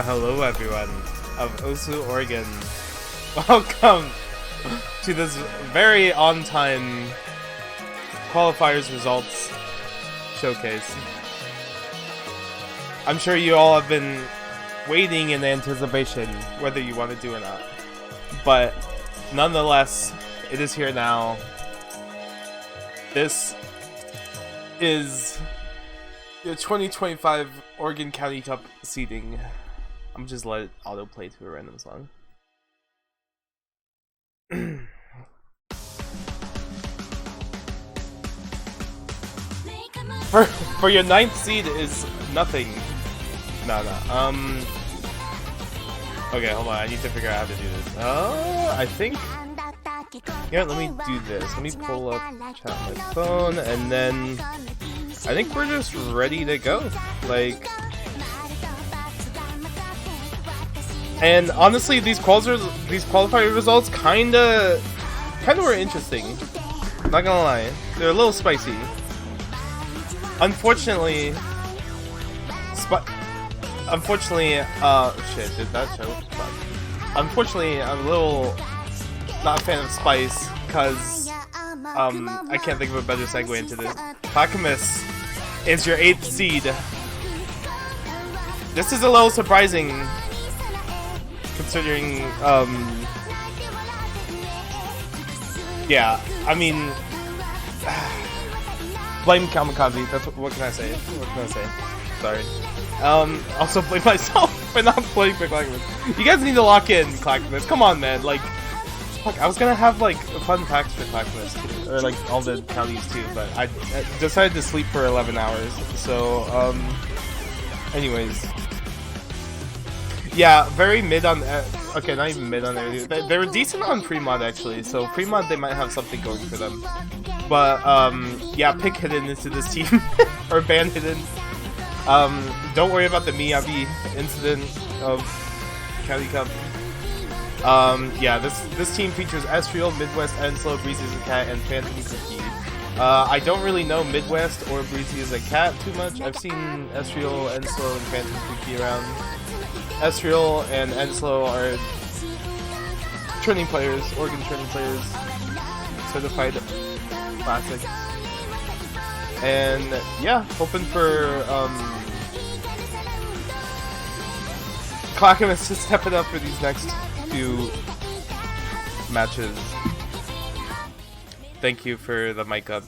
Hello everyone of Osu, Oregon. Welcome to this very on-time qualifiers results showcase. I'm sure you all have been waiting in anticipation whether you want to do or not. But nonetheless, it is here now. This is the 2025 Oregon County Cup seeding. I'm just let it autoplay to a random song. For your 9th seed is nothing. No. Okay, hold on. I need to figure out how to do this. I think. Yeah, let me do this. Let me pull up chat on my phone, and then I think we're just ready to go. Like. And honestly, these qualifier results kinda were interesting. Not gonna lie, they're a little spicy. Unfortunately, shit, did that show? Fuck. Unfortunately, I'm a little not a fan of spice, cause I can't think of a better segue into this. Clackamas is your 8th seed. This is a little surprising. Considering, yeah, I mean, blame Kamikaze, that's what can I say? Sorry. Also blame myself for not playing for Clackamas. You guys need to lock in Clackamas, come on man, like, fuck, I was gonna have, like, fun facts for Clackamas too, or, like, all the counties too, but I decided to sleep for 11 hours, so, anyways. Yeah, very mid on. Okay, not even mid on everything. They were decent on pre-mod actually, so pre-mod they might have something going for them. But yeah, pick Hidden into this team or ban Hidden. Don't worry about the Miyabi incident of County Cup. Yeah, this team features Estriel, Midwest, Enslow, Breezy as a Cat, and Phantom Cookie. I don't really know Midwest or Breezy as a Cat too much. I've seen Estriel, Enslow, and Phantom Cookie around. Estriel and Enslow are training players, Oregon training players, certified classics. And yeah, hoping for Clackamas to step it up for these next few matches. Thank you for the mic up.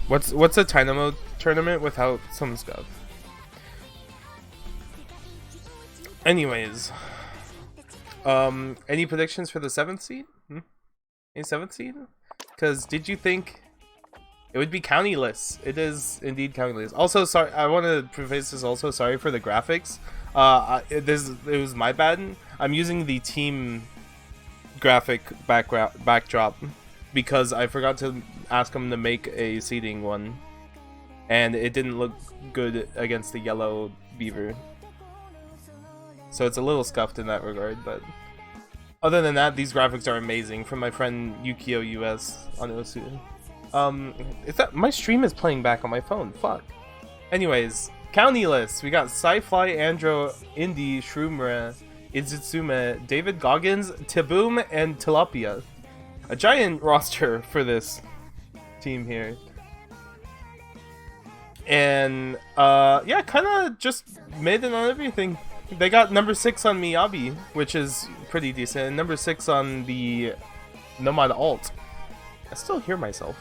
What's a Dynamo tournament without some stuff? Anyways, any predictions for the 7th seed? Any 7th seed? Because did you think it would be countyless? It is indeed countyless. Also, sorry, I want to preface this. Also, sorry for the graphics. It was my bad. I'm using the team graphic backdrop because I forgot to ask them to make a seeding one, and it didn't look good against the yellow beaver. So it's a little scuffed in that regard, but other than that, these graphics are amazing from my friend Yukio US on Osu. Is that my stream is playing back on my phone? Fuck. Anyways, county list. We got Sci-Fly, Andro, Indy, Shroomra, Izutsume, David Goggins, Taboom, and Tilapia. A giant roster for this team here. And yeah, kind of just mid on everything. They got number 6 on Miyabi, which is pretty decent, and number 6 on the Nomad Alt. I still hear myself.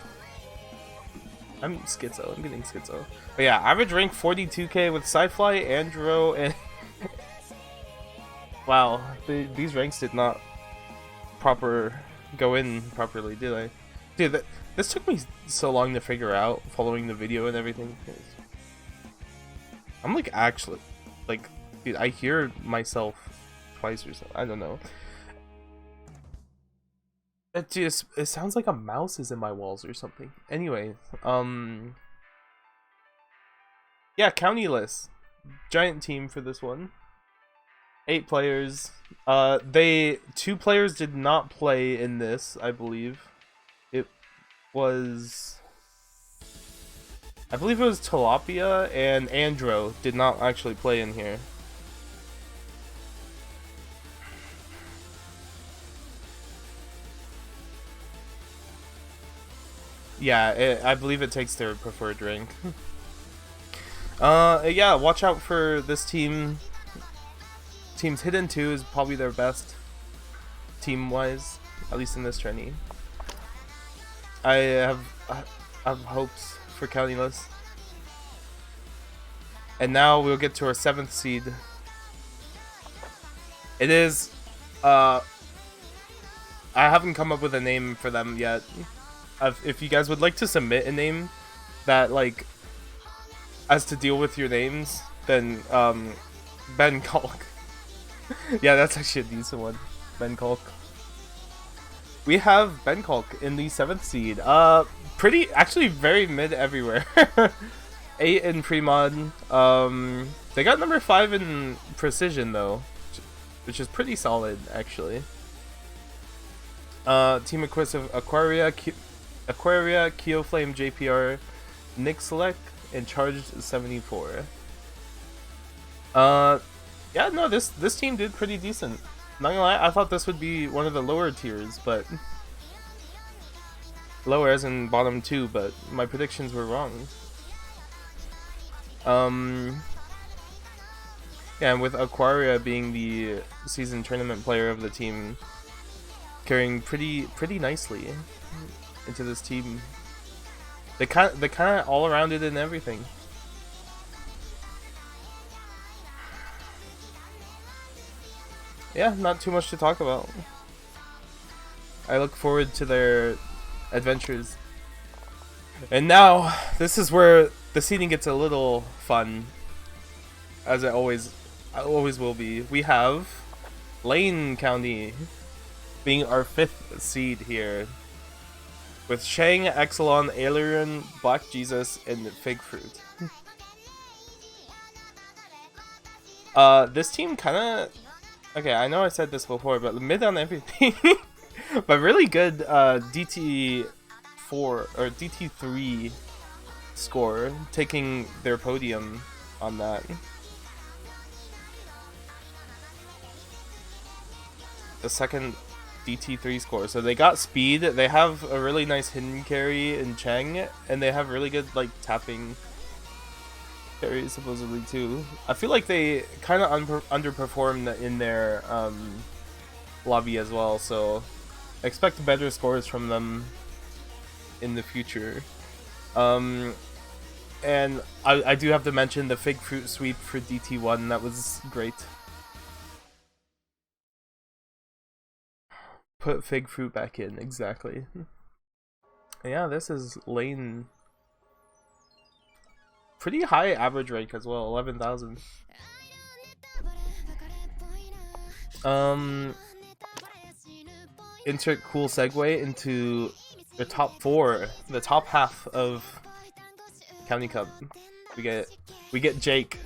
I'm schizo. I'm getting schizo. But yeah, average rank 42k with Sci-Fly, Andro, and... Wow, these ranks did not go in properly, did I? Dude, this took me so long to figure out, following the video and everything. I'm like, actually, like... Dude, I hear myself twice or so. I don't know. It sounds like a mouse is in my walls or something. Anyway, yeah, county list. Giant team for this one. 8 players. 2 players did not play in this, I believe. It was I believe it was Tilapia and Andro did not actually play in here. Yeah, I believe it takes their preferred rank. Yeah, watch out for this team. Team's Hidden 2 is probably their best team-wise, at least in this tourney. I have hopes for Countyless. And now we'll get to our 7th seed. It is, I haven't come up with a name for them yet. If you guys would like to submit a name that, like, has to deal with your names, then, Ben Kalk. Yeah, that's actually a decent one. Ben Kalk. We have Ben Kalk in the 7th seed. Actually very mid everywhere. 8 in pre-mod. They got number 5 in precision though, which is pretty solid actually. Team Equist of Aquaria, Keoflame, JPR, Nixlek, and Charged 74. Yeah, no, this team did pretty decent. Not gonna lie, I thought this would be one of the lower tiers, but lower as in bottom 2, but my predictions were wrong. Yeah, and with Aquaria being the season tournament player of the team, carrying pretty nicely into this team. They kind of all around it and everything. Yeah, not too much to talk about. I look forward to their adventures. And now, this is where the seeding gets a little fun, as it always will be. We have Lane County being our 5th seed here, with Shang, Exelon, Alien, Black Jesus, and Fig Fruit. This team kind of... Okay, I know I said this before, but mid on everything. But really good DT4 or DT3 score, taking their podium on that. The second DT3 score. So they got speed, they have a really nice hidden carry in Cheng, and they have really good like tapping carry supposedly too. I feel like they kind of underperformed in their lobby as well, so expect better scores from them in the future. And I do have to mention the Fig Fruit sweep for DT1. That was great. Put Fig Fruit back in, exactly. Yeah, this is Lane. Pretty high average rank as well, 11,000. Insert cool segue into the top 4, the top half of County Cup. We get Jake,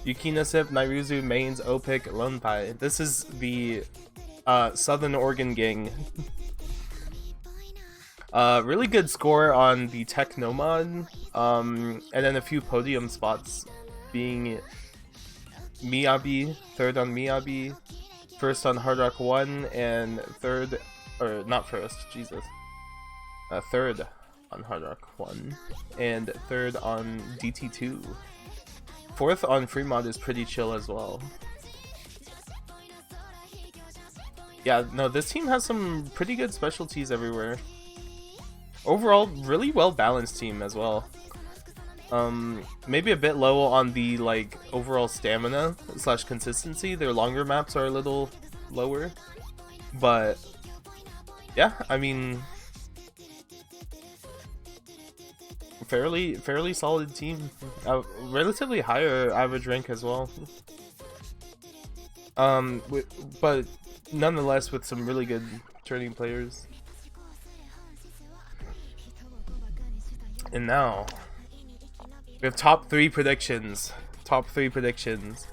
Yukina Sip, Nairuzu, Mains, Opik, Lone Pie. This is the Southern Oregon gang. Really good score on the Techno mod, and then a few podium spots, being Miyabi, 3rd on Miyabi, 1st on Hard Rock 1, and 3rd, or not 1st, Jesus, 3rd on Hard Rock 1, and 3rd on DT2. 4th on Free Mod is pretty chill as well. Yeah, no, this team has some pretty good specialties everywhere. Overall, really well balanced team as well. Maybe a bit low on the like overall stamina / consistency. Their longer maps are a little lower, but yeah, I mean, fairly solid team. Relatively higher average rank as well. But nonetheless with some really good turning players. And now we have top 3 predictions. Top 3 predictions.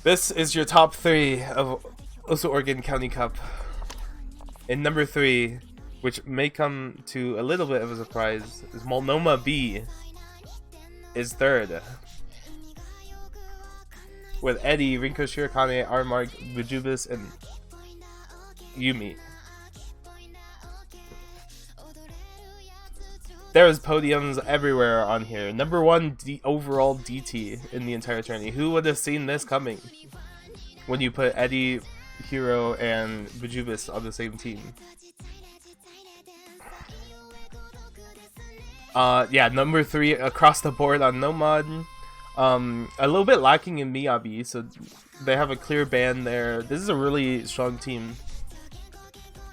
This is your top 3 of also Oregon County Cup. In number 3, which may come to a little bit of a surprise, is Multnomah B is third. With Eddie, Rinko Shirokane, Armark, Bujubis, and Yumi. There's podiums everywhere on here. Number 1 overall DT in the entire tourney. Who would have seen this coming? When you put Eddie, Hiro, and Bujubis on the same team. Yeah, number 3 across the board on Nomad. A little bit lacking in Miyabi, so they have a clear ban there. This is a really strong team.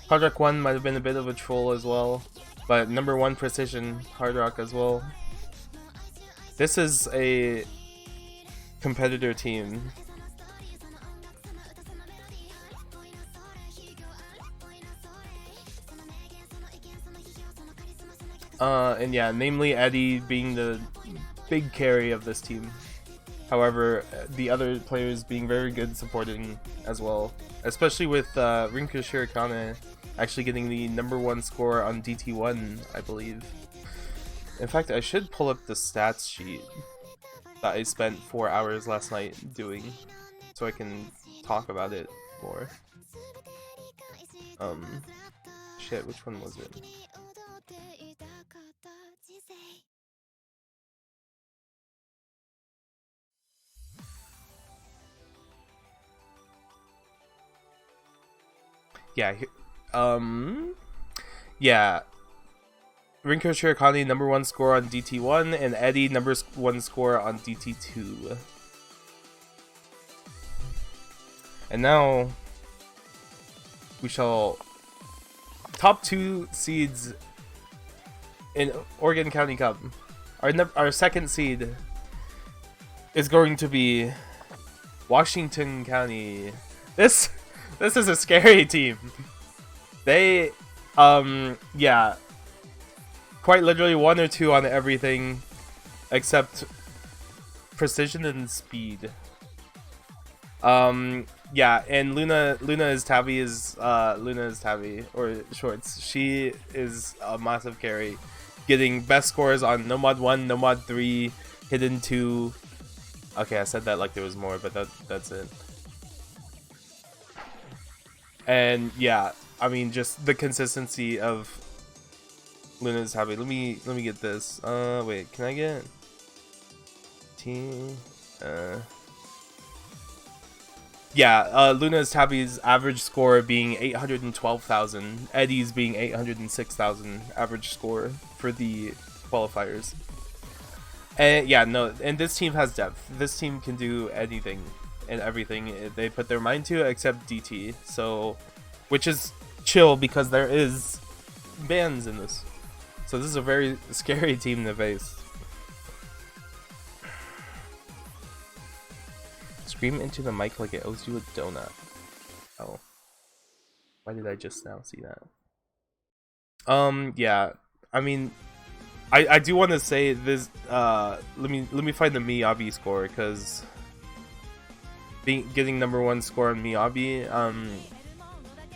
Hard Rock 1 might have been a bit of a troll as well, but number 1 Precision, Hard Rock as well. This is a competitor team. And yeah, namely Eddie being the big carry of this team. However, the other players being very good supporting as well, especially with Rinko Shirokane actually getting the number 1 score on DT1, I believe. In fact, I should pull up the stats sheet that I spent 4 hours last night doing, so I can talk about it more. Shit, which one was it? Yeah, yeah. Rinko Shirokane number 1 score on DT1 and Eddie number 1 score on DT2. And now we shall top 2 seeds in Oregon County Cup. Our second seed is going to be Washington County. This is a scary team. They, yeah, quite literally 1 or 2 on everything except precision and speed. Yeah, and Luna is Tabby or Shorts. She is a massive carry, getting best scores on Nomad 1, Nomad 3, Hidden 2. Okay, I said that like there was more, but that's it. And yeah, I mean, just the consistency of Luna's Tabby. Let me get this. Wait, can I get team? Yeah, Luna's Tabby's average score being 812,000. Eddie's being 806,000 average score for the qualifiers. And yeah, no, and this team has depth. This team can do anything and everything they put their mind to, except DT. So, which is chill because there is bans in this. So this is a very scary team to face. Scream into the mic like it owes you a donut. Oh. Why did I just now see that? Yeah. I mean, I do want to say this. Let me find the Miyabi score, because getting number 1 score on Miyabi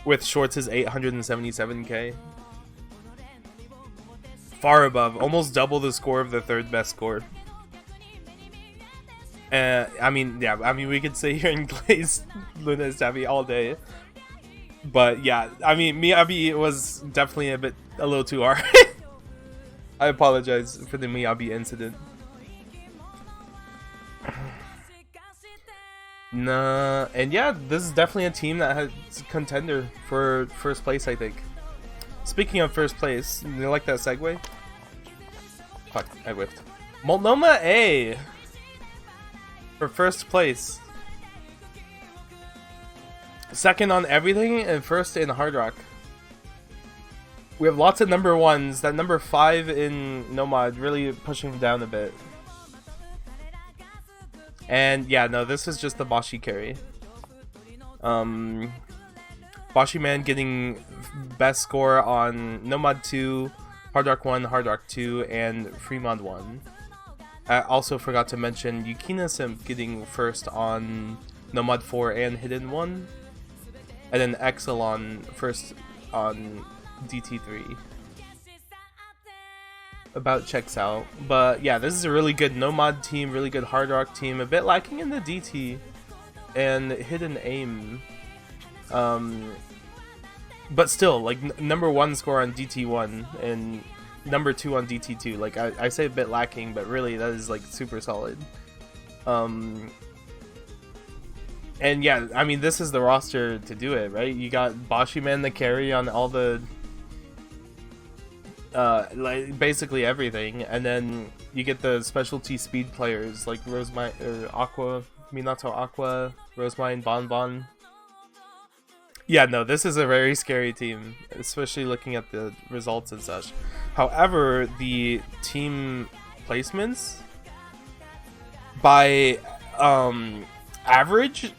with Shorts is 877k. Far above, almost double the score of the 3rd best score. I mean, yeah, I mean, we could sit here and glaze Luna's Tabby all day. But yeah, I mean, Miyabi was definitely a little too hard. I apologize for the Miyabi incident. Nah, and yeah, this is definitely a team that has contender for first place, I think. Speaking of first place, you like that segue? Fuck, I whiffed. Multnomah A for first place. Second on everything and first in Hard Rock. We have lots of number 1s. That number 5 in Nomad really pushing down a bit. And yeah, no, this is just the Bashi carry. Bashi Man getting best score on Nomad 2, Hard Rock 1, Hard Rock 2, and Fremont 1. I also forgot to mention Yukina Simp getting first on Nomad 4 and Hidden 1. And then Exelon first on DT3. About checks out. But yeah, this is a really good no-mod team, really good hard rock team. A bit lacking in the DT and hidden aim. But still, like, number 1 score on DT1 and number 2 on DT2. Like, I say a bit lacking, but really that is, like, super solid. And yeah, I mean, this is the roster to do it, right? You got Boshiman the carry on all the like basically everything, and then you get the specialty speed players like Rosemine or Aqua, Minato Aqua, Rosemine, Bonbon. Yeah, no, this is a very scary team, especially looking at the results and such. However, the team placements by average,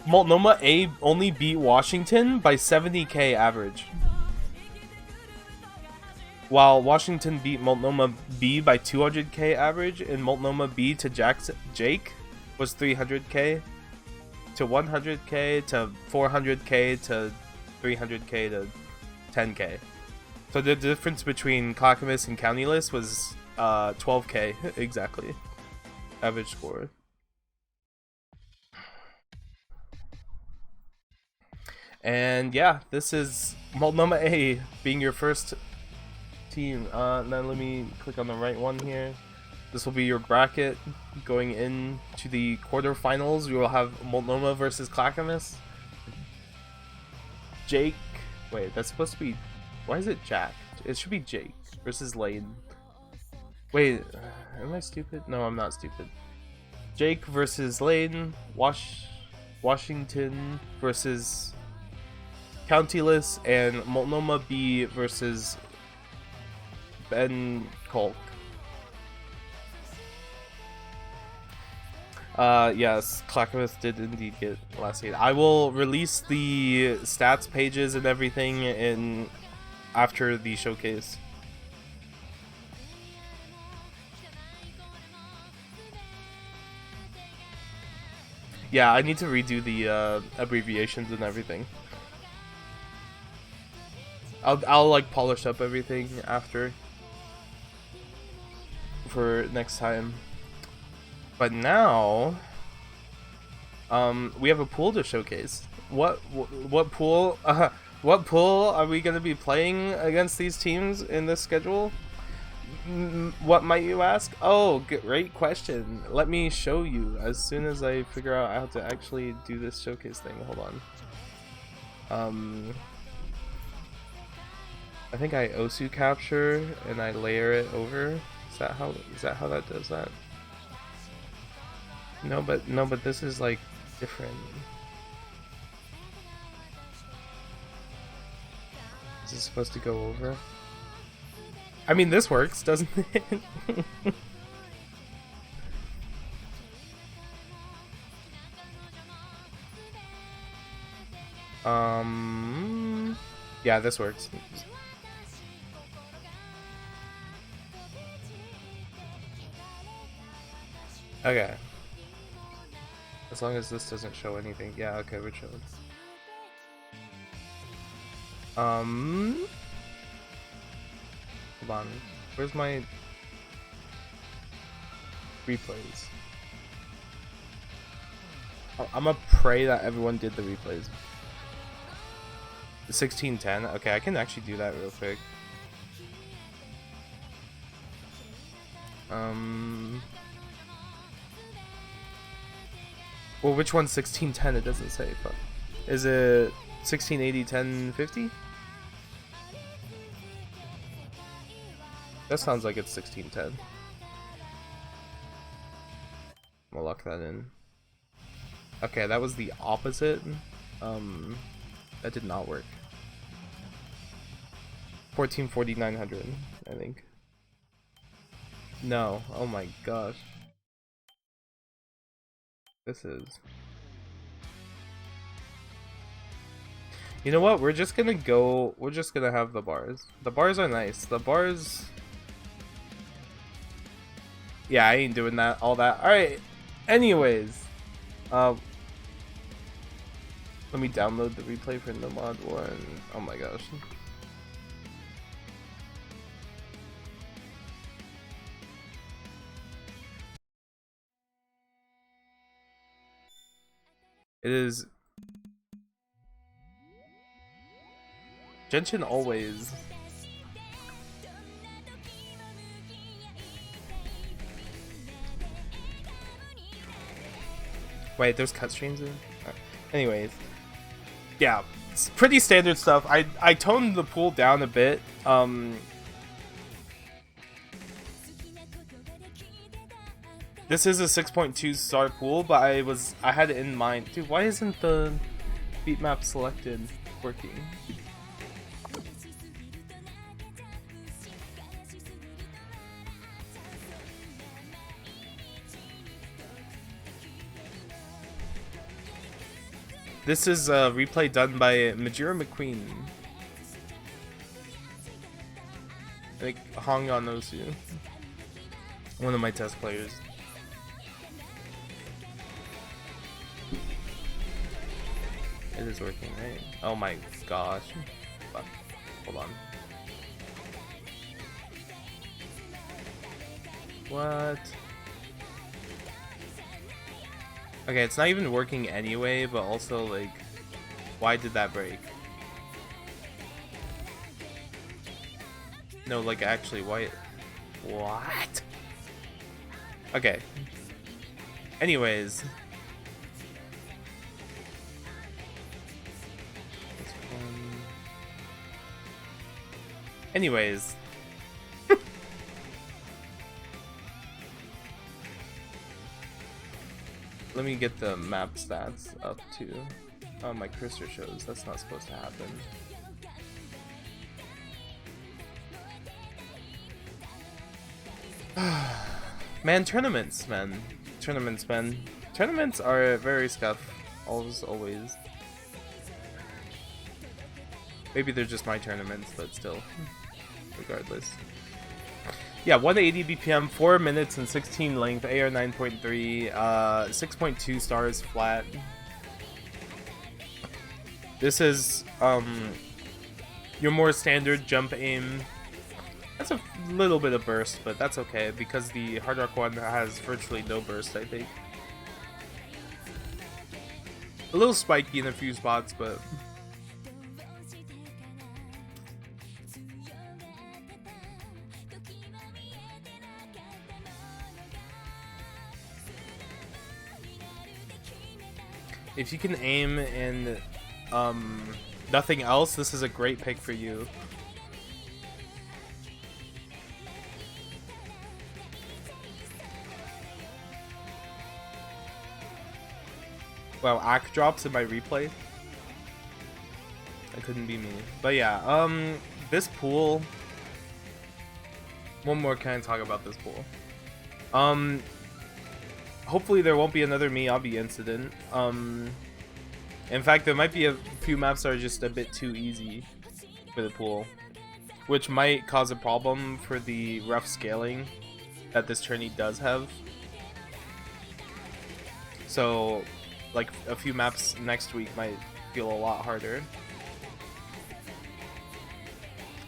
Multnomah A only beat Washington by 70k average, while Washington beat Multnomah B by 200k average, and Multnomah B to Jake was 300k to 100k to 400k to 300k to 10k. So the difference between Clackamas and Countyless was 12k exactly average score. And yeah, this is Multnomah A being your first team. Then let me click on the right one here. This will be your bracket going into the quarterfinals. We will have Multnomah versus Clackamas. Jake, wait, that's supposed to be, why is it Jack? It should be Jake versus Lane. Wait, am I stupid? No, I'm not stupid. Jake versus Lane. Washington versus Countyless, and Multnomah B versus Ben Kolk. Yes, Clackamas did indeed get last 8. I will release the stats pages and everything in after the showcase. Yeah, I need to redo the abbreviations and everything. I'll like polish up everything after for next time. But now, we have a pool to showcase. What pool? What pool are we gonna be playing against these teams in this schedule? What might you ask? Oh, great question. Let me show you as soon as I figure out how to actually do this showcase thing. Hold on. I think I Osu capture and I layer it over. Is that how that does that? No, but this is like different. Is it supposed to go over? I mean, this works, doesn't it? Yeah, this works. Okay. As long as this doesn't show anything. Yeah, okay, we're chilling. Hold on. Where's my replays? I'm gonna pray that everyone did the replays. 1610. Okay, I can actually do that real quick. Well, which one's 1610? It doesn't say. But is it 1680 1050? That sounds like it's 1610. We'll lock that in. Okay, that was the opposite. That did not work. 1440 900, I think. No. Oh my gosh. This is... You know what? We're just gonna have the bars. The bars are nice. The bars... Yeah, I ain't doing that, all that. Alright. Anyways. Let me download the replay for the mod one. Oh my gosh. It is Genshin always. Wait, there's cut streams in? Anyways. Yeah, it's pretty standard stuff. I toned the pool down a bit. This is a 6.2 star pool, but I had it in mind. Dude, why isn't the beat map selected working? This is a replay done by Majira McQueen. I think Hong on knows you. One of my test players. It is working, right? Oh my gosh. Fuck. Hold on. What? Okay, it's not even working anyway, but also, like, why did that break? No, like, actually, why? What? Okay. Anyways. Anyways. Let me get the map stats up too. Oh, my cursor shows. That's not supposed to happen. Man, tournaments, man. Tournaments, man. Tournaments are very scuff. Always. Maybe they're just my tournaments, but still. Regardless. Yeah, 180 BPM, 4 minutes and 16 length, AR 9.3, 6.2 stars flat. This is your more standard jump aim. That's a little bit of burst, but that's okay because the Hard Rock one has virtually no burst, I think. A little spiky in a few spots, but if you can aim and nothing else, this is a great pick for you. Wow, Ack drops in my replay. That couldn't be me. But yeah, this pool. One more can I talk about this pool? Hopefully there won't be another Miyabi incident. In fact, there might be a few maps that are just a bit too easy for the pool, which might cause a problem for the rough scaling that this tourney does have. So, like, a few maps next week might feel a lot harder.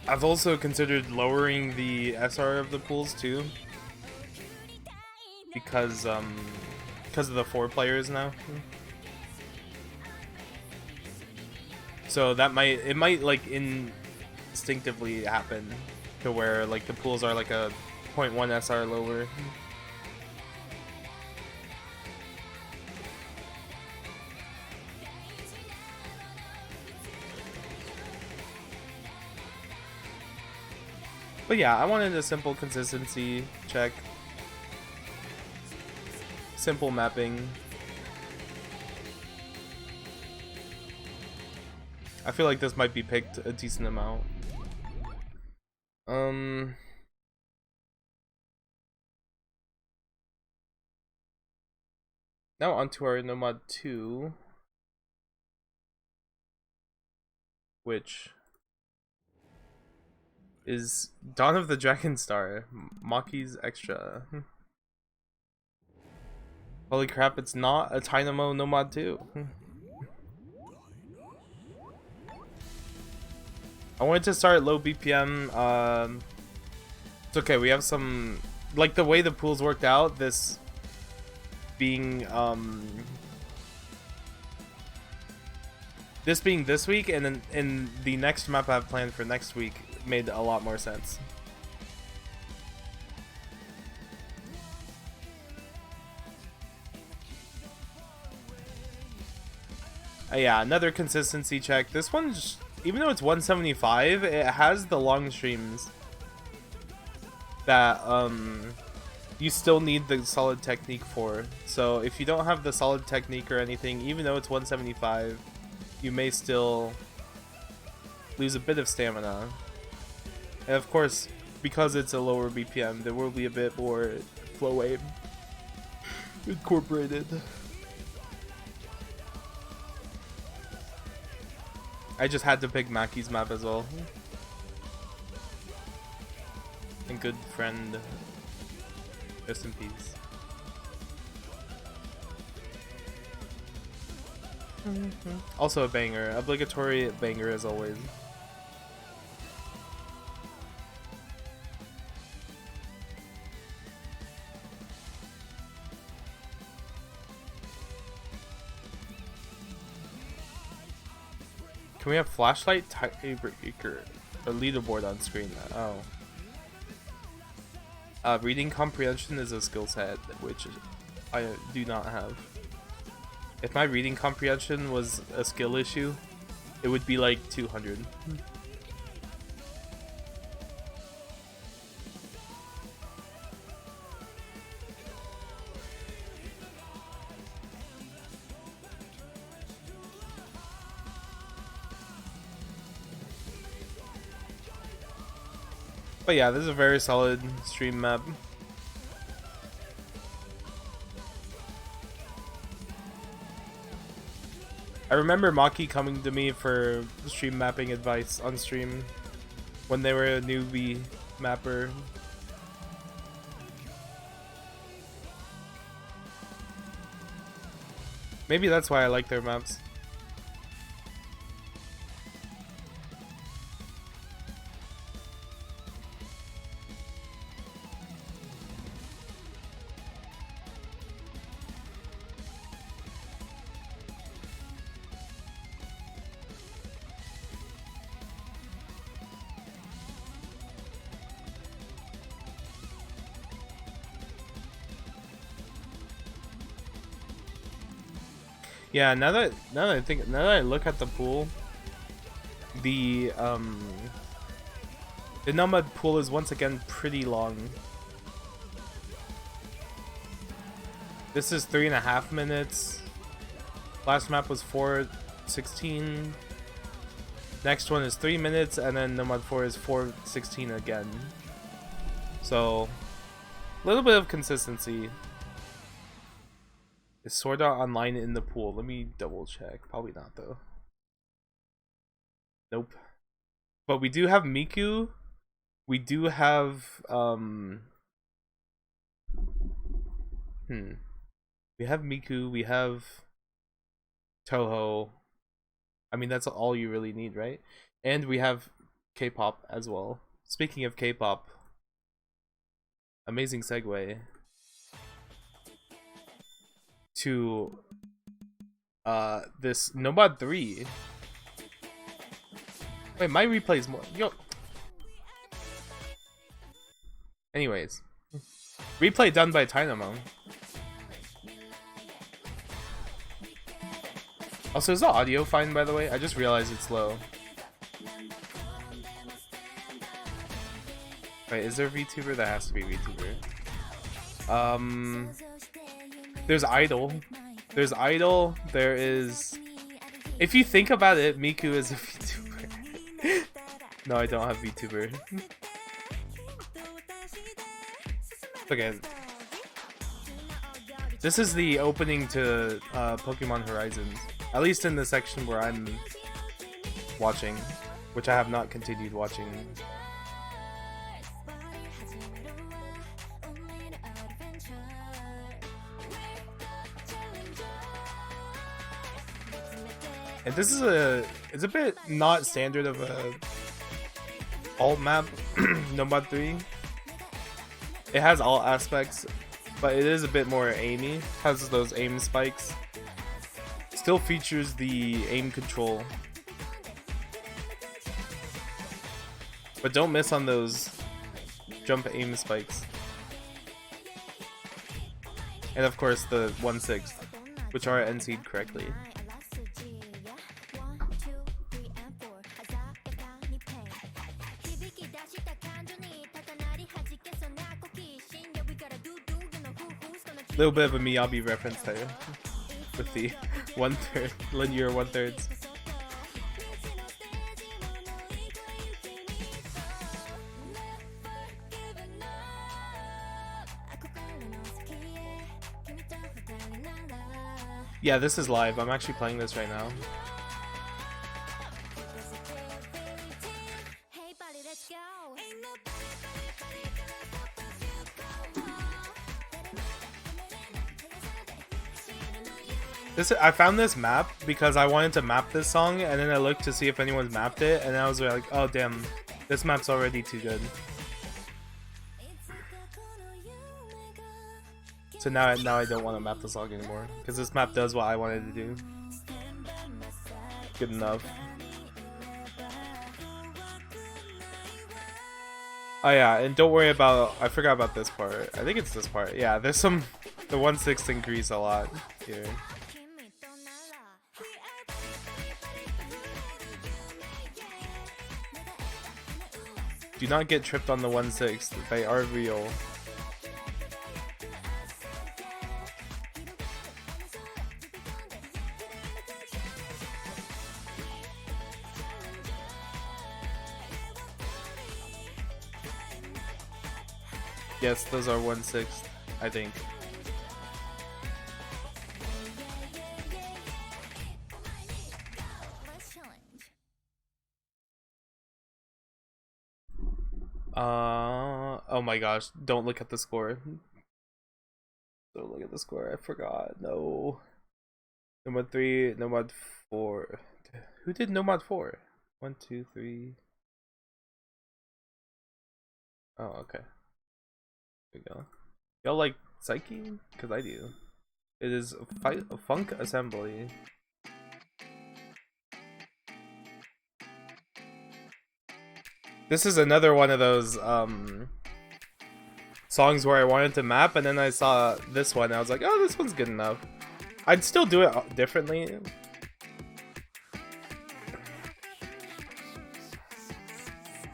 I've also considered lowering the SR of the pools too, because of the 4 players now. So that might like instinctively happen to where like the pools are like a 0.1 SR lower. But yeah, I wanted a simple consistency check. Simple mapping. I feel like this might be picked a decent amount. Now onto our Nomad 2, which is Dawn of the Dragon Star, Maki's Extra. Holy crap, it's not a Dynamo Nomad 2. I wanted to start low BPM. It's okay, we have some, like the way the pools worked out, this being this being this week, and then in the next map I have planned for next week made a lot more sense. Yeah, another consistency check. This one's, even though it's 175, it has the long streams that you still need the solid technique for. So if you don't have the solid technique or anything, even though it's 175, you may still lose a bit of stamina. And of course, because it's a lower BPM, there will be a bit more flow aim incorporated. I just had to pick Maki's map as well. And good friend, rest in peace. Also a banger, obligatory banger as always. Can we have flashlight tiebreaker or leaderboard on screen? Oh. Reading comprehension is a skill set, which I do not have. If my reading comprehension was a skill issue, it would be like 200. But yeah, this is a very solid stream map. I remember Maki coming to me for stream mapping advice on stream when they were a newbie mapper. Maybe that's why I like their maps. Yeah, now that I look at the pool, the Nomad pool is once again pretty long. This is 3.5 minutes. Last map was 4:16. Next one is 3 minutes, and then Nomad 4 is 4:16 again. So, a little bit of consistency. Is Sword Art Online in the pool? Let me double check. Probably not though. Nope. But we do have Miku. We do have we have Miku, we have Toho. I mean, that's all you really need, right? And we have K-pop as well. Speaking of K-pop, amazing segue to this Nomad 3. Wait, my replay is more. Yo. Anyways, replay done by Dynamo. Also, is the audio fine, by the way? I just realized it's low. Wait, is there a VTuber? There has to be a VTuber. There's Idol. There's Idol. There is... If you think about it, Miku is a VTuber. No, I don't have VTuber. Okay. This is the opening to Pokemon Horizons. At least in the section where I'm watching, which I have not continued watching. And this is it's a bit not standard of a alt map, Nomad 3. It has all aspects, but it is a bit more aimy. Has those aim spikes. Still features the aim control. But don't miss on those jump aim spikes. And of course the 1/6, which are NC'd correctly. Little bit of a Miyabi reference there with the 1/3 linear 1/3. Yeah, this is live. I'm actually playing this right now. I found this map because I wanted to map this song, and then I looked to see if anyone's mapped it, and I was like, oh damn, this map's already too good. So now I don't want to map the song anymore, because this map does what I wanted to do. Good enough. Oh yeah, and don't worry about, I forgot about this part. I think it's this part. Yeah, there's the 1/6 increase a lot here. Do not get tripped on the 1/6. They are real. Yes, those are 1/6, I think. Oh my gosh, don't look at the score. Don't look at the score, I forgot. No. Nomad 3, Nomad 4. Who did Nomad 4? 1, 2, 3. Oh, okay. There we go. Y'all like Psyche? Because I do. It is a funk assembly. This is another one of those songs where I wanted to map, and then I saw this one and I was like, oh, this one's good enough. I'd still do it differently.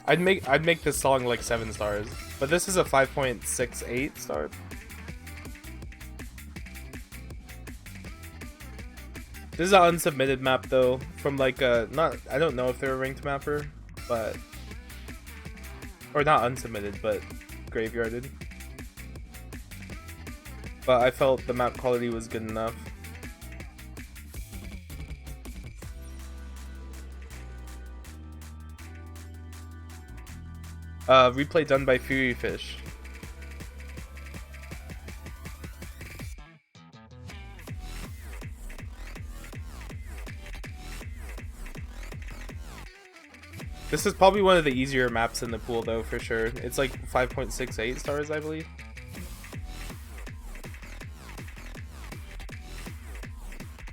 I'd make this song like 7 stars, but this is a 5.68 star. This is an unsubmitted map though, from like a I don't know if they're a ranked mapper, but or not unsubmitted, but graveyarded. But I felt the map quality was good enough. Replay done by Fury Fish. This is probably one of the easier maps in the pool though, for sure. It's like 5.68 stars, I believe.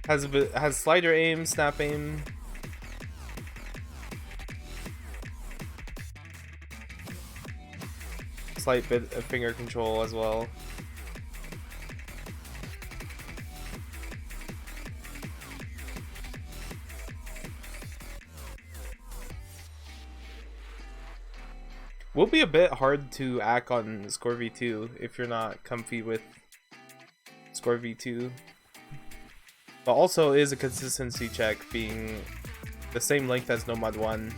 Has slider aim, snap aim. Slight bit of finger control as well. Will be a bit hard to act on Score V2 if you're not comfy with Score V2. But also is a consistency check, being the same length as Nomad 1.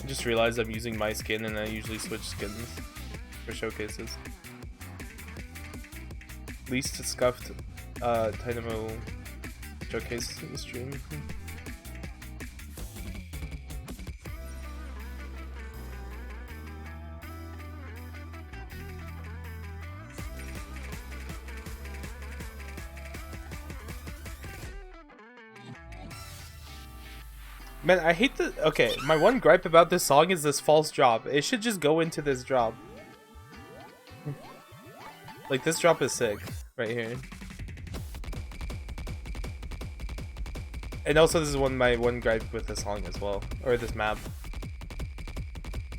I just realized I'm using my skin and I usually switch skins for showcases. Least scuffed Dynamo showcases in the stream. Man, I hate the... Okay, my one gripe about this song is this false drop. It should just go into this drop. Like, this drop is sick right here. And also, this is my one gripe with this song as well, or this map.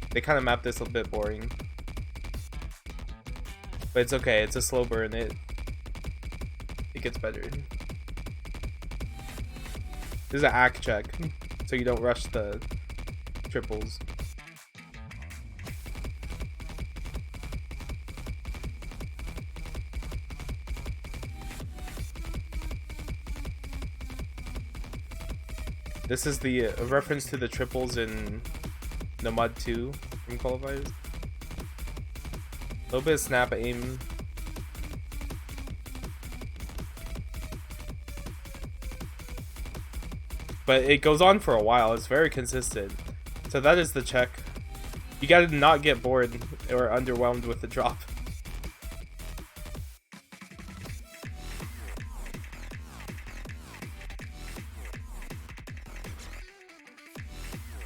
They kind of map this a bit boring, but it's okay. It's a slow burn. It gets better. This is an act check, so you don't rush the triples. This is the reference to the triples in Nomad 2 from Qualifiers. A little bit of snap aim. But it goes on for a while. It's very consistent. So that is the check. You gotta not get bored or underwhelmed with the drop.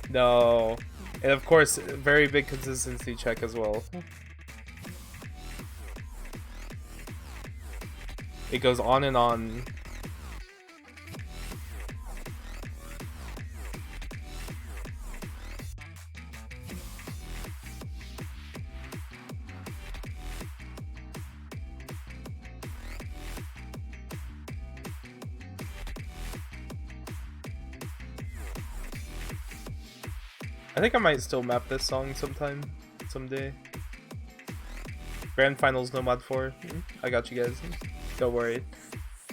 No. And of course, very big consistency check as well. It goes on and on. I think I might still map this song someday. Grand Finals Nomad 4. I got you guys. Don't worry.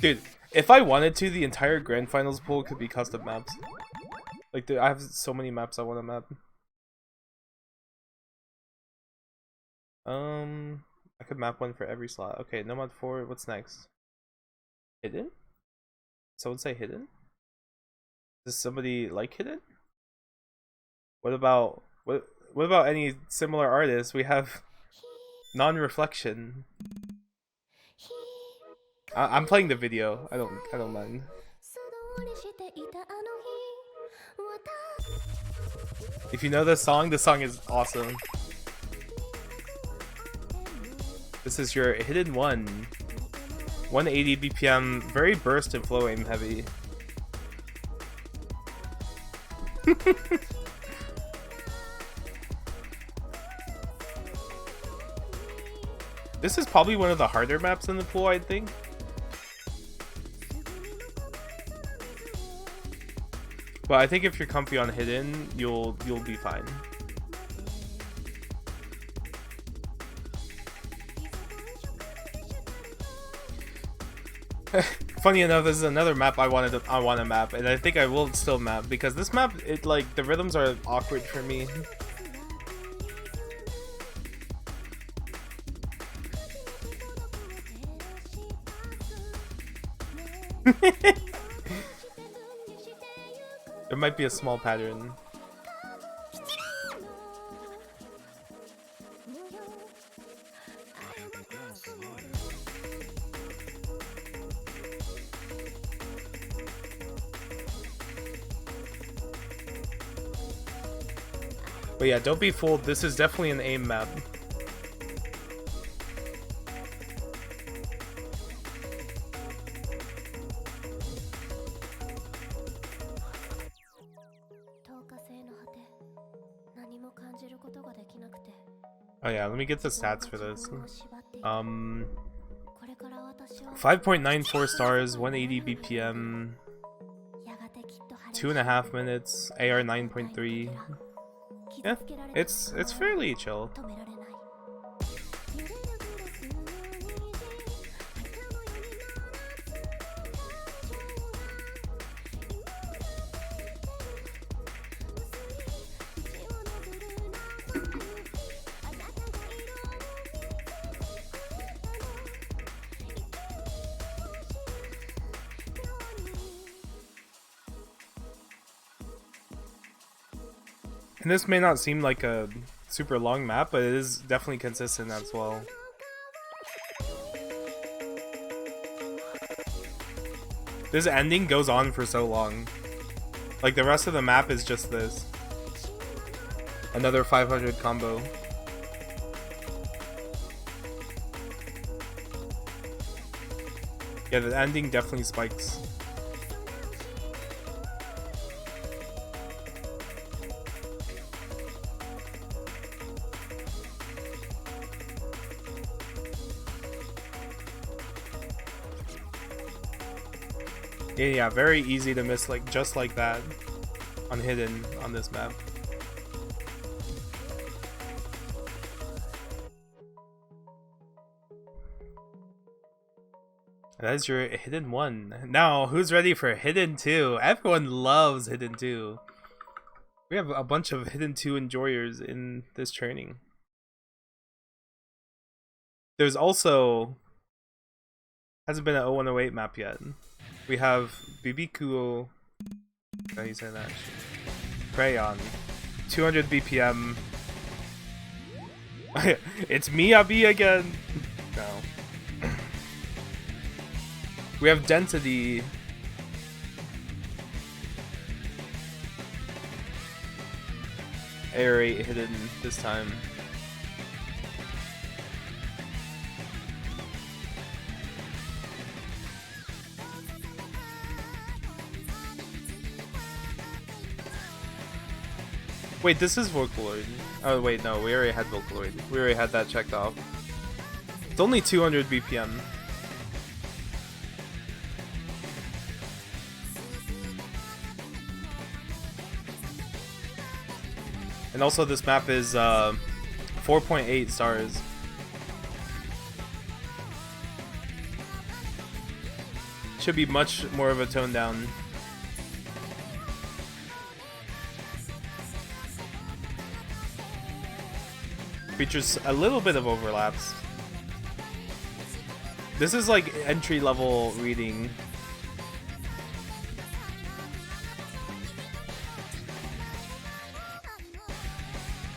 Dude, if I wanted to, the entire Grand Finals pool could be custom maps. Like, dude, I have so many maps I want to map. I could map one for every slot. Okay, Nomad 4, what's next? Hidden? Someone say Hidden? Does somebody like Hidden? What about any similar artists? We have Non-Reflection. I'm playing the video. I don't mind. If you know the song is awesome. This is your Hidden 1. 180 BPM, very burst and flow aim heavy. This is probably one of the harder maps in the pool, I think. But I think if you're comfy on Hidden, you'll be fine. Funny enough, this is another map I want to map, and I think I will still map because this map, like, the rhythms are awkward for me. There might be a small pattern. But yeah, don't be fooled. This is definitely an aim map. Oh yeah, let me get the stats for this. 5.94 stars, 180 BPM, 2.5 minutes, AR 9.3. Yeah, it's fairly chill. And this may not seem like a super long map, but it is definitely consistent as well. This ending goes on for so long. Like, the rest of the map is just this. Another 500 combo. Yeah, the ending definitely spikes. Yeah, very easy to miss, like just like that on hidden on this map. That is your hidden 1. Now, who's ready for hidden 2? Everyone loves hidden 2. We have a bunch of hidden 2 enjoyers in this training. There's also hasn't been an 0108 map yet. We have Bibikuo. How do you say that? Crayon. 200 BPM. It's Miyabi again. No. We have Density. Air 8 hidden this time. Wait, this is Vocaloid. Oh wait, no, we already had Vocaloid. We already had that checked off. It's only 200 BPM. And also this map is 4.8 stars. Should be much more of a tone down. Features a little bit of overlaps. This is like entry level reading.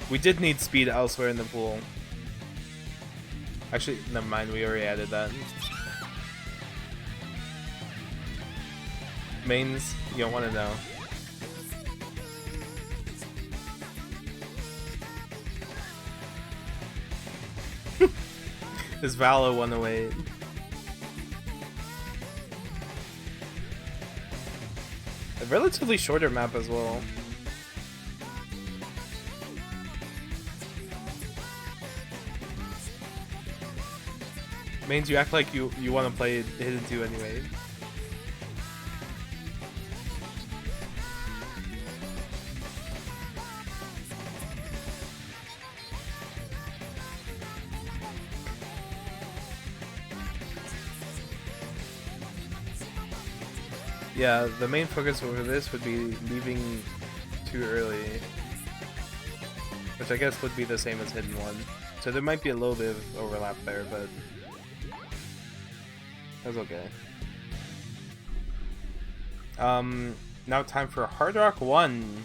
We did need speed elsewhere in the pool. Actually, never mind, we already added that. Mains, you don't want to know. This Valo 108. A relatively shorter map as well. Mains, you act like you want to play Hidden 2 anyway. Yeah, the main focus over this would be leaving too early. Which I guess would be the same as Hidden 1. So there might be a little bit of overlap there, but that's okay. Now time for Hard Rock 1.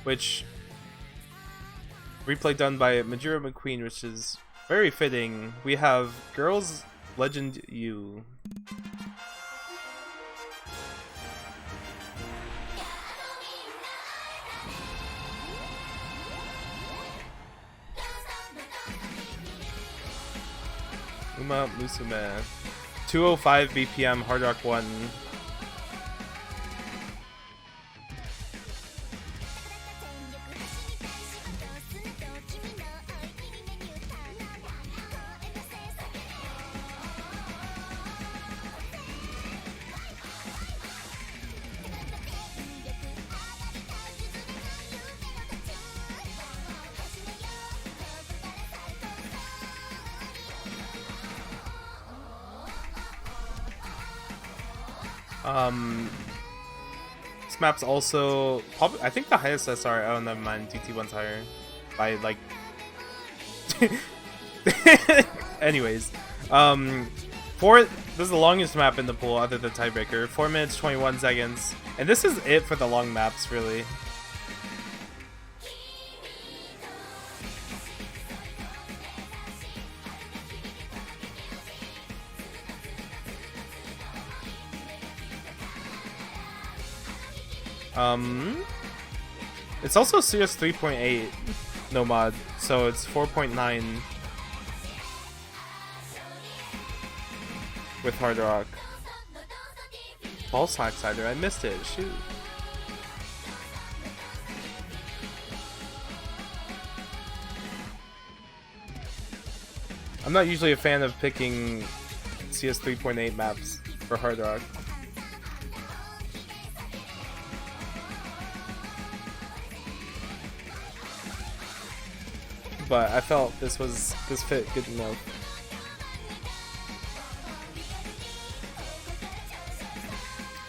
Which replay done by Majuro McQueen, which is very fitting. We have Girls Legend U. Uma Musume. 205 BPM Hard Rock 1. This map's also I think the highest SR. Oh, never mind. DT1's higher by like. Anyways, this is the longest map in the pool other than tiebreaker. 4 minutes 21 seconds, and this is it for the long maps, really. It's also CS 3.8 no mod, so it's 4.9. with Hard Rock. Ball sack slider, I missed it. Shoot. I'm not usually a fan of picking CS 3.8 maps for Hard Rock. But I felt this fit good enough.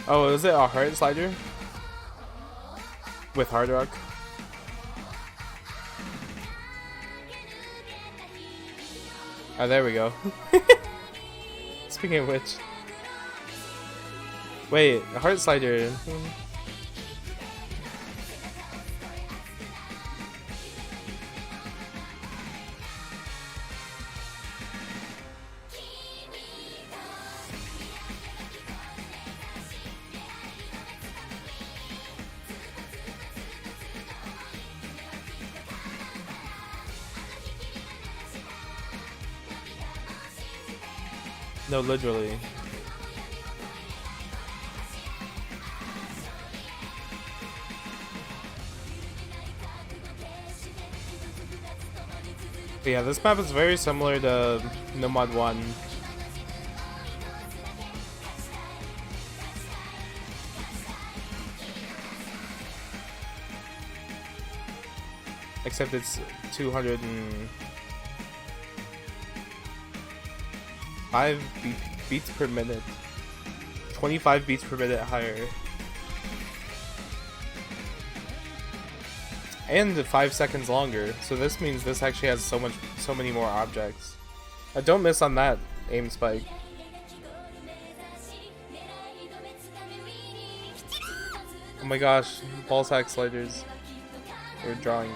Oh, is it a heart slider? With Hard Rock? Oh, there we go. Speaking of which. Wait, a heart slider. No, literally. But yeah, this map is very similar to Nomad 1. Except it's 205 beats per minute. 25 beats per minute higher. And 5 seconds longer. So this means this actually has so many more objects. Don't miss on that aim spike. Oh my gosh, ball sack sliders. They're drawing.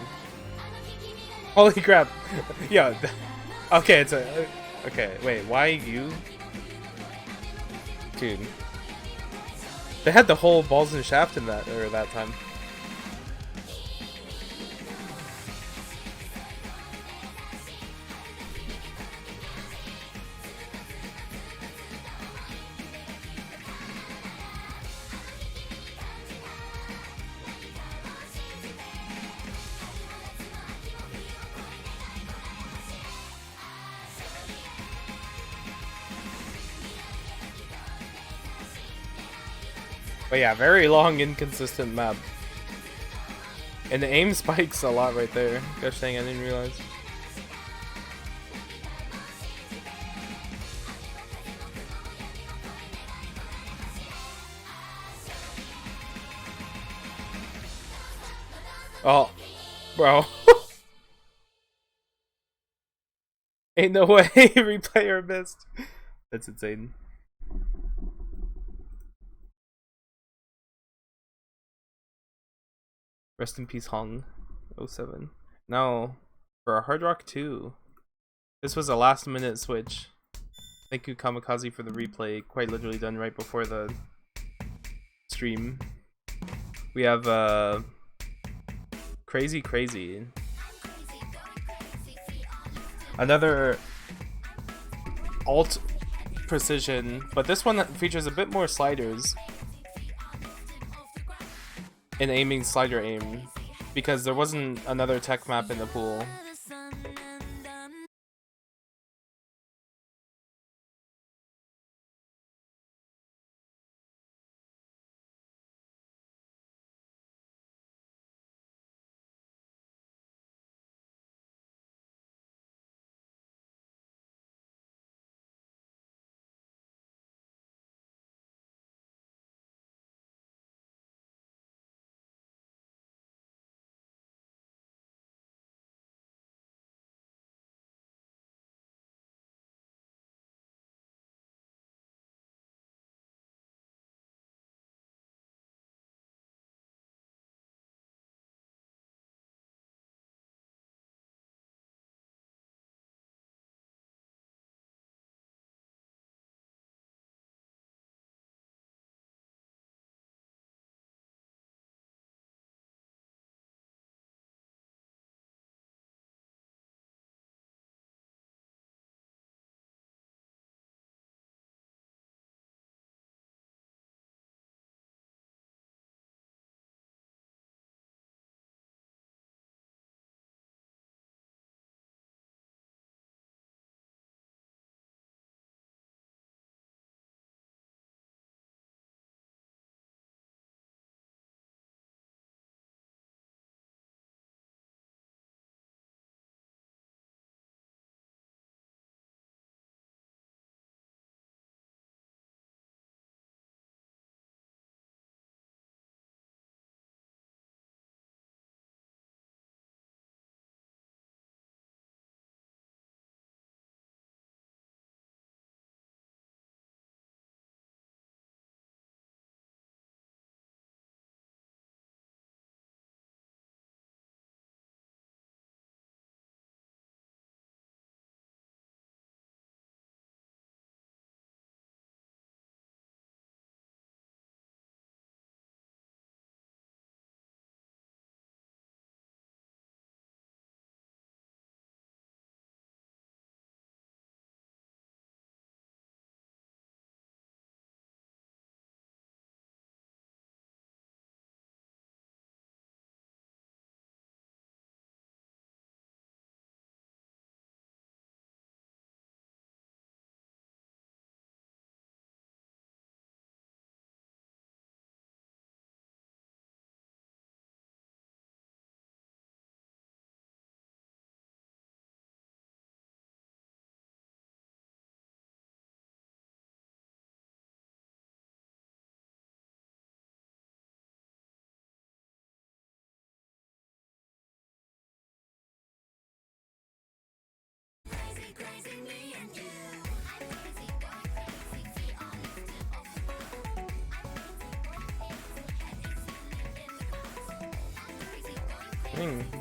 Holy crap! Yeah. Okay, it's a. Okay, wait. Why you? Dude. They had the whole balls and shaft in that time. But yeah, very long, inconsistent map. And the aim spikes a lot right there. Gosh dang, I didn't realize. Oh, bro. Ain't no way replayer missed. That's insane. Rest in peace, Hong. 07. No, for a Hard Rock 2. This was a last minute switch. Thank you, Kamikaze, for the replay. Quite literally done right before the stream. We have Crazy. Another alt precision, but this one features a bit more sliders. In aiming slider aim, because there wasn't another tech map in the pool.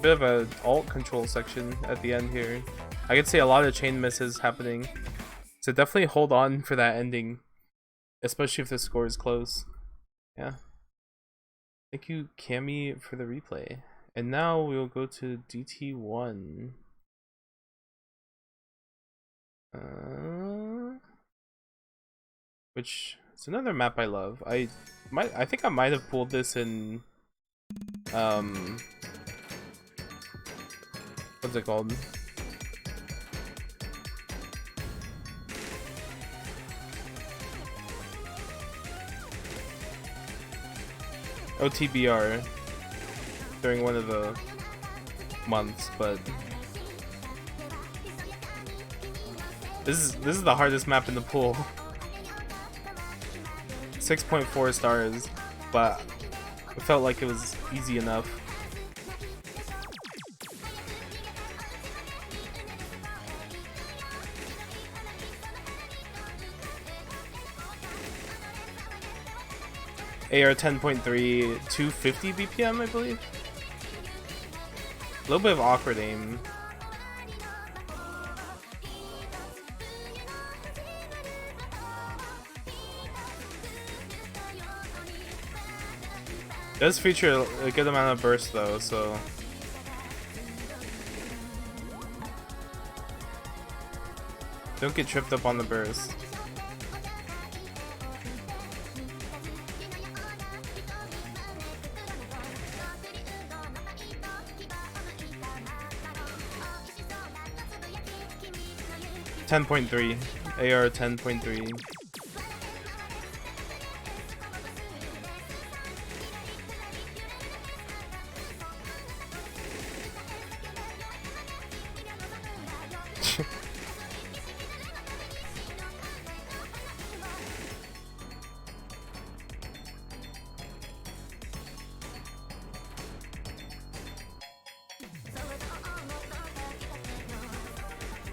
Bit of a alt control section at the end here. I could see a lot of chain misses happening. So definitely hold on for that ending. Especially if the score is close. Yeah. Thank you, Cammy, for the replay. And now we will go to DT1. Which is another map I love. I think I might have pulled this in what's it called? OTBR during one of the months, but this is the hardest map in the pool. 6.4 stars, but it felt like it was easy enough. AR 10.3, 250 BPM, I believe. A little bit of awkward aim. It does feature a good amount of burst though, so don't get tripped up on the burst. .3 AR 10.3.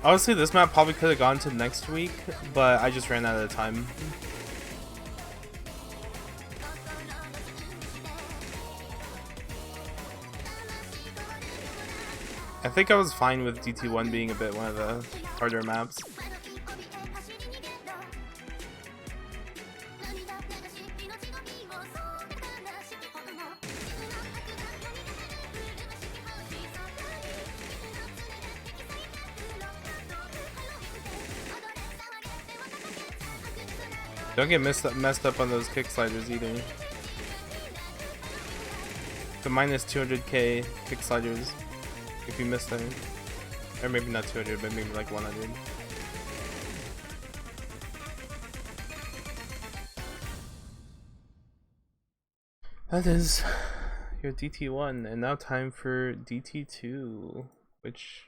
Honestly, this map probably could have gone to next week, but I just ran out of time. I think I was fine with DT1 being a bit one of the harder maps. Don't get messed up on those kick sliders either. The minus 200k kick sliders if you miss them. Or maybe not 200, but maybe like 100. That is your DT1, and now time for DT2, which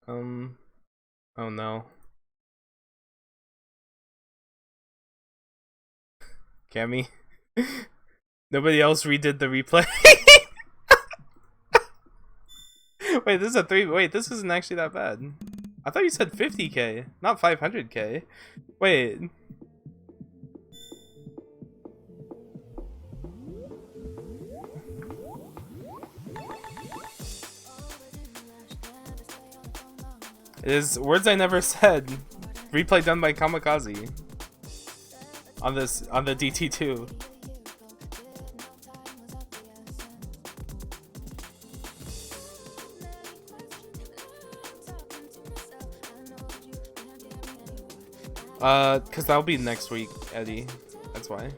oh no. Cammy. Nobody else redid the replay. Wait, this is a 3. Wait, this isn't actually that bad. I thought you said 50k, not 500k. Wait. It is words I never said. Replay done by Kamikaze. On the DT2. Cause that'll be next week, Eddie. That's why.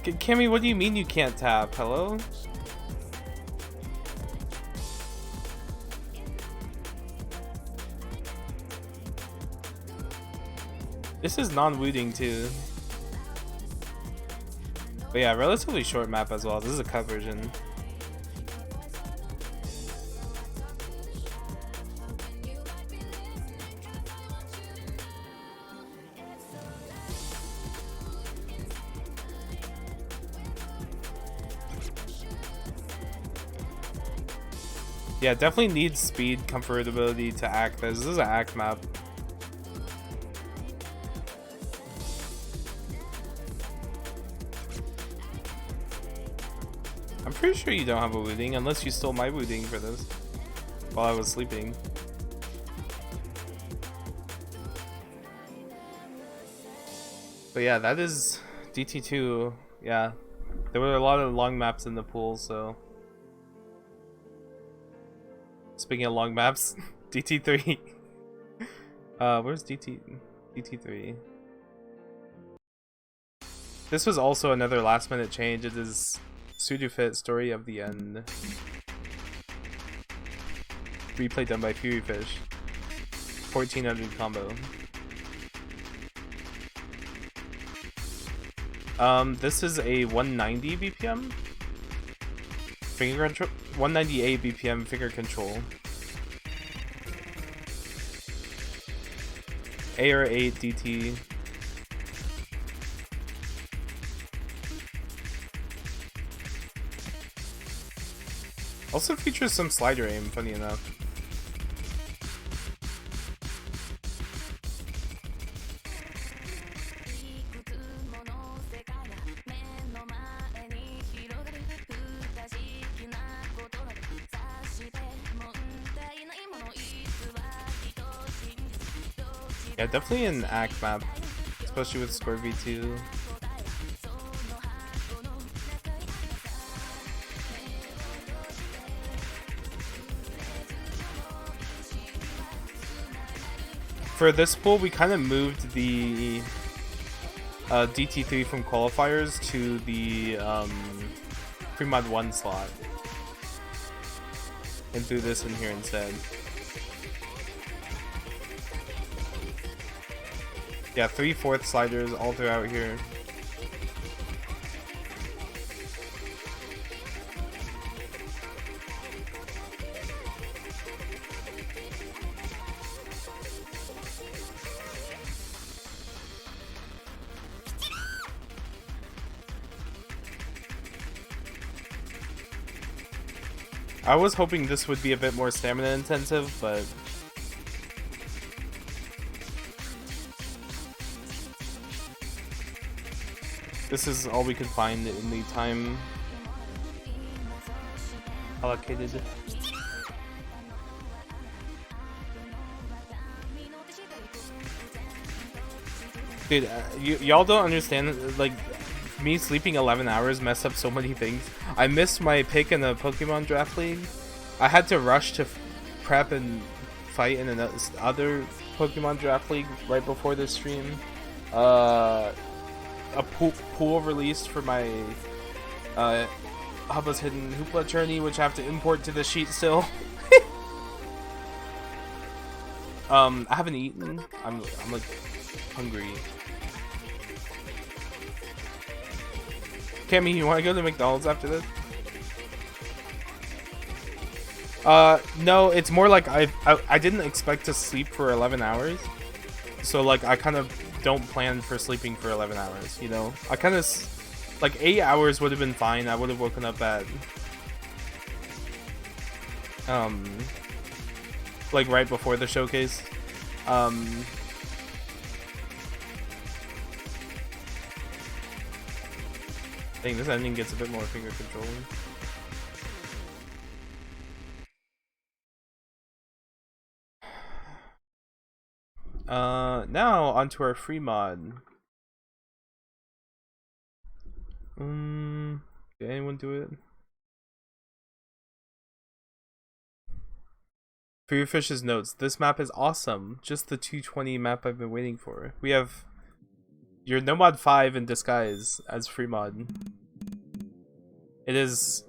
Cammy, what do you mean you can't tap? Hello? This is non-wooting too. But yeah, relatively short map as well. This is a cut version. Yeah, definitely needs speed, comfortability to act. This is an act map. I'm pretty sure you don't have a wounding unless you stole my wounding for this while I was sleeping. But yeah, that is DT2. Yeah, there were a lot of long maps in the pool, so. Speaking of long maps, DT3. Where's DT3? This was also another last minute change. It is Sudufit Story of the End. Replay done by Furyfish. 1400 combo. This is a 190 BPM finger control, 198 BPM finger control. AR8 DT. Also features some slider aim, funny enough. Yeah, definitely an ACK map, especially with Score V2. For this pool, we kind of moved the DT3 from qualifiers to the pre-mod 1 slot. And threw this in here instead. Yeah, 3/4 sliders all throughout here. I was hoping this would be a bit more stamina intensive, but this is all we could find in the time allocated. Dude, y'all don't understand, like, me sleeping 11 hours messed up so many things. I missed my pick in the Pokemon Draft League. I had to rush to prep and fight in another Pokemon Draft League right before this stream. A pool released for my Hubba's Hidden Hoopla Journey, which I have to import to the sheet still. I haven't eaten. I'm like hungry. Cammy, you want to go to McDonald's after this? No, it's more like I didn't expect to sleep for 11 hours. So like I kind of don't plan for sleeping for 11 hours, you know? I kind of like 8 hours would have been fine. I would have woken up at like right before the showcase. I think this ending gets a bit more finger controlling. Now onto our free mod. Did anyone do it? For your fish's notes, this map is awesome. Just the 220 map I've been waiting for. We have your Nomad 5 in disguise as free mod. It is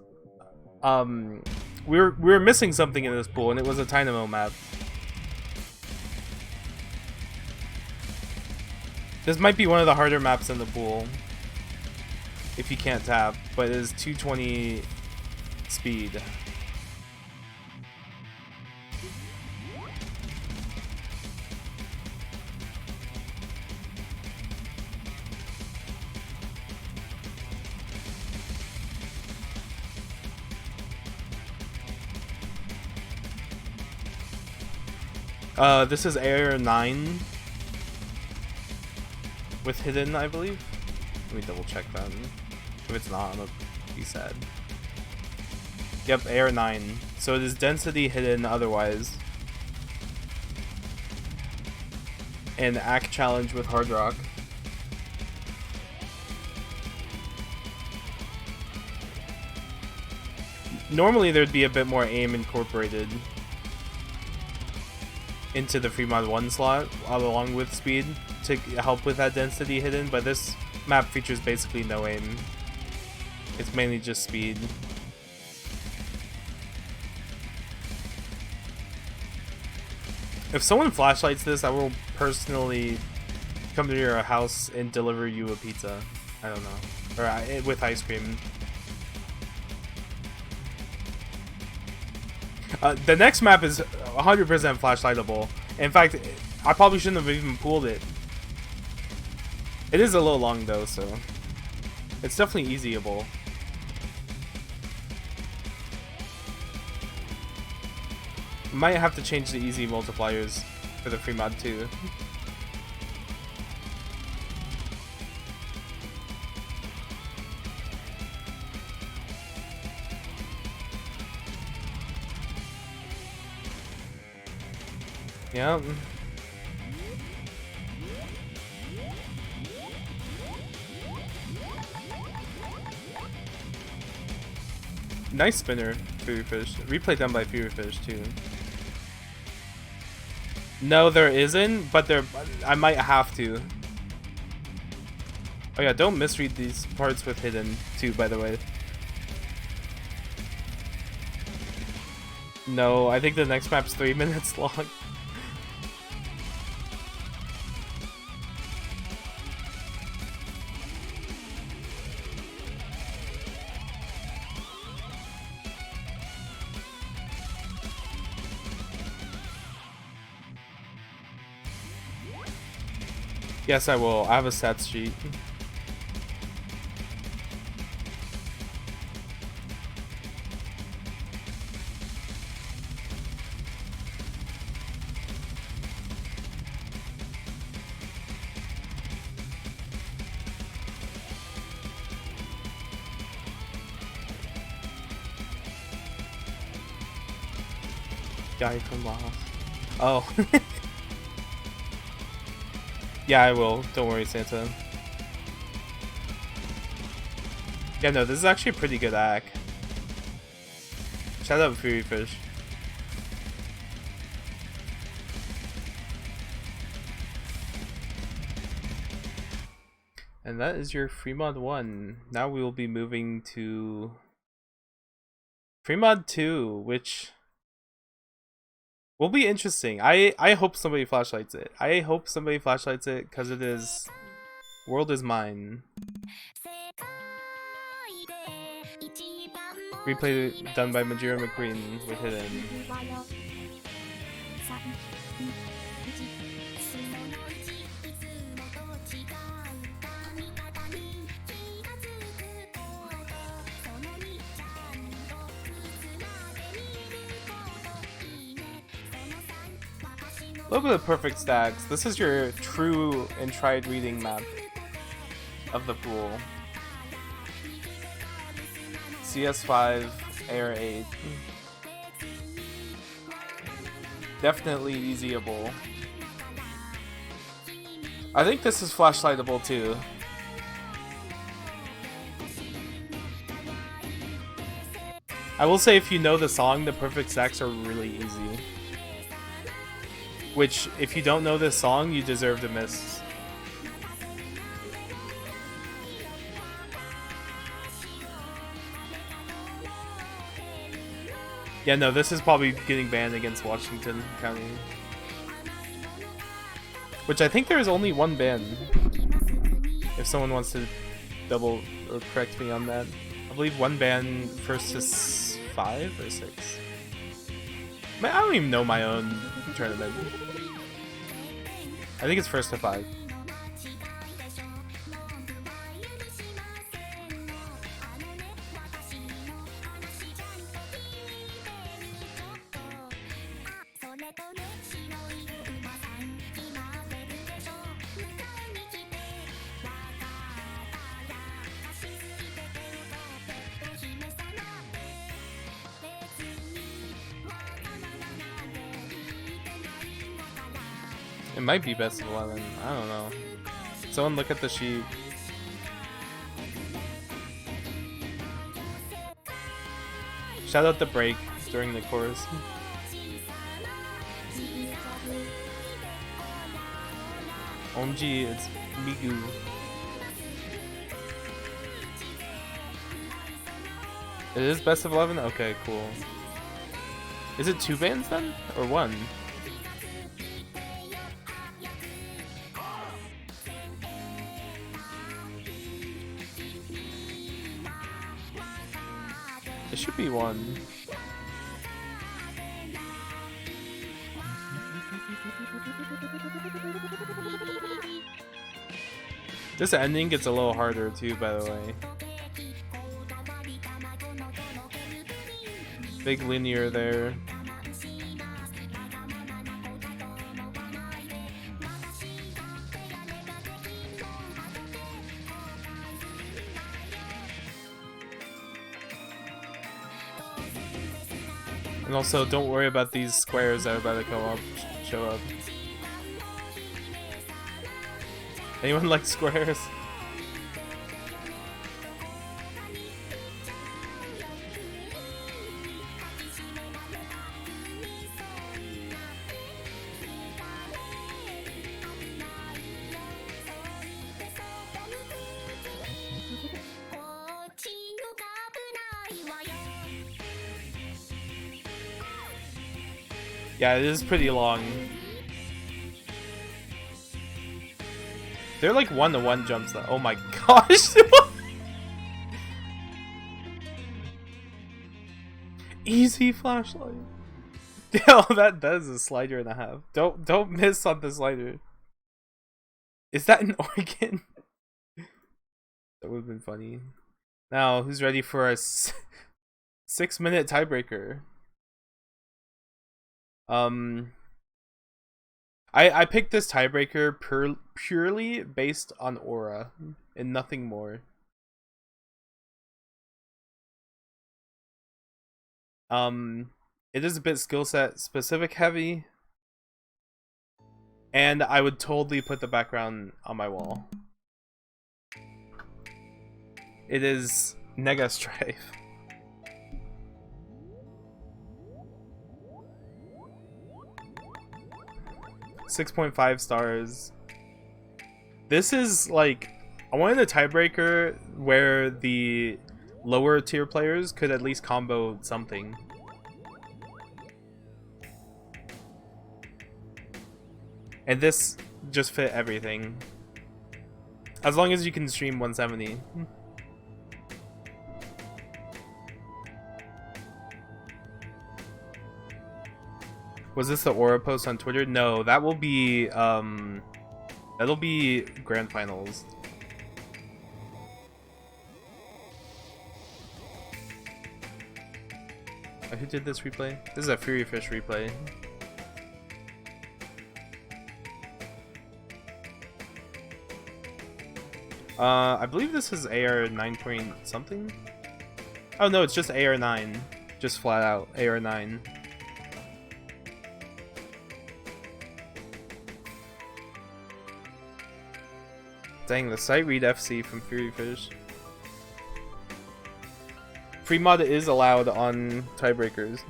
we were missing something in this pool, and it was a Dynamo map. This might be one of the harder maps in the pool if you can't tap, but it is 220 speed. This is Air 9 with hidden, I believe. Let me double check that. If it's not, I'm gonna be sad. Yep, air 9. So it is density hidden otherwise. And act challenge with hard rock. Normally there'd be a bit more aim incorporated into the free mod 1 slot along with speed to help with that density hidden, but this map features basically no aim. It's mainly just speed. If someone flashlights this, I will personally come to your house and deliver you a pizza. I don't know. Or with ice cream. The next map is 100% flashlightable. In fact, I probably shouldn't have even pulled it. It is a little long though, so it's definitely easyable. Might have to change the easy multipliers for the free mod too. Yeah. Nice spinner, Furyfish. Replay done by Furyfish too. No, there isn't, but I might have to. Oh yeah, don't misread these parts with hidden too, by the way. No, I think the next map's 3 minutes long. Yes, I will. I have a stats sheet. Guy from Lost. Oh. Yeah, I will. Don't worry, Santa. Yeah, no, this is actually a pretty good act. Shout out Furyfish. And that is your free mod 1. Now we will be moving to free mod 2, which will be interesting. I hope somebody flashlights it. I hope somebody flashlights it because it is World is Mine. Replay done by Majira McQueen with hidden. Look at the perfect stacks. This is your true and tried reading map of the pool. CS5, Air 8. Definitely easyable. I think this is flashlightable too. I will say if you know the song, the perfect stacks are really easy. Which, if you don't know this song, you deserve to miss. Yeah, no, this is probably getting banned against Washington County. Which I think there is only one ban. If someone wants to double or correct me on that. I believe one ban first to 5 or 6. I don't even know my own tournament. I think it's first to 5. It might be best of 11. I don't know. Someone look at the sheet. Shout out the break during the chorus. OMG, it's Migu. It is best of 11? Okay, cool. Is it 2 bands then? Or 1? It should be 1. This ending gets a little harder too, by the way. Big linear there. And also, don't worry about these squares that are about to come up, show up. Anyone like squares? Yeah, it is pretty long. They're like 1-to-1 jumps though. Oh my gosh! Easy flashlight. Oh, that is a slider and a half. Don't miss on the slider. Is that an organ? That would have been funny. Now, who's ready for a 6-minute tiebreaker? I picked this tiebreaker purely based on aura and nothing more. It is a bit skill set specific heavy, and I would totally put the background on my wall. It is Nega Strife. 6.5 stars. This is like, I wanted a tiebreaker where the lower tier players could at least combo something. And this just fit everything. As long as you can stream 170. Was this the Aura post on Twitter? No, that will be that'll be grand finals. Who did this replay? This is a Fury Fish replay. I believe this is AR 9 point something. Oh no, it's just AR 9. Just flat out AR 9. Dang, the site read FC from Fury Fish. Free mod is allowed on tiebreakers.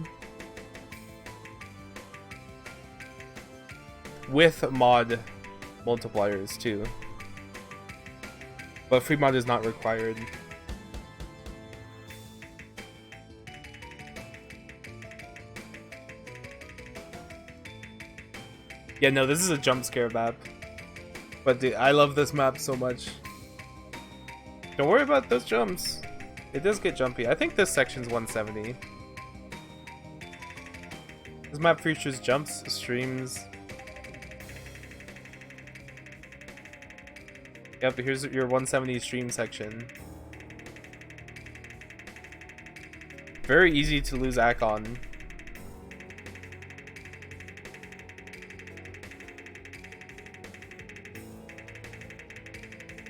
With mod multipliers too. But free mod is not required. Yeah, no, this is a jump scare map. But dude, I love this map so much. Don't worry about those jumps. It does get jumpy. I think this section's 170. This map features jumps, streams. Yep, here's your 170 stream section. Very easy to lose AC on.